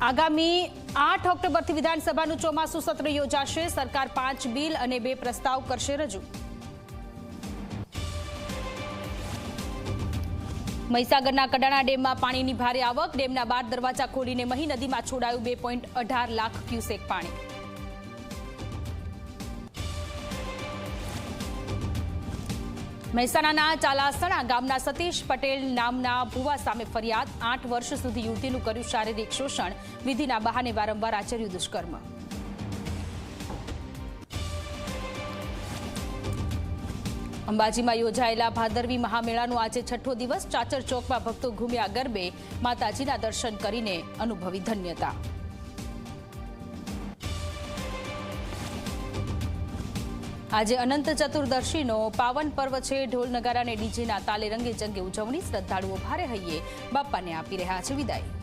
આગામી 8 ઓક્ટોબરથી વિધાનસભાનું ચોમાસું સત્ર યોજાશે। સરકાર 5 બિલ અને 2 પ્રસ્તાવ કરશે રજૂ। મહીસાગરના કડાણા ડેમમાં પાણીની ભારે આવક। ડેમના 12 દરવાજા ખોલીને મહી નદીમાં છોડાયું 2.18 લાખ ક્યુસેક પાણી। મહેસાણાના ચાલાસણા ગામના સતીશ પટેલ નામના ભુવા સામે ફરિયાદ। 8 વર્ષ સુધી યુવતીનું કર્યું શારીરિક શોષણ। વિધિના બહાને વારંવાર આચર્યું દુષ્કર્મ। અંબાજીમાં યોજાયેલા ભાદરવી મહામેળાનો આજે 6થો દિવસ। ચાચર ચોકમાં ભક્તો ઘૂમ્યા ગરબે। માતાજીના દર્શન કરીને અનુભવી ધન્યતા। આજે અનંત ચતુર્દશીનો પાવન પર્વ છે। ઢોલ નગારા અને ડીજેના તાલે રંગે ચંગે ઉજવણી। શ્રદ્ધાળુઓ ભારે હૈયે બાપાને આપી રહ્યા છે વિદાય।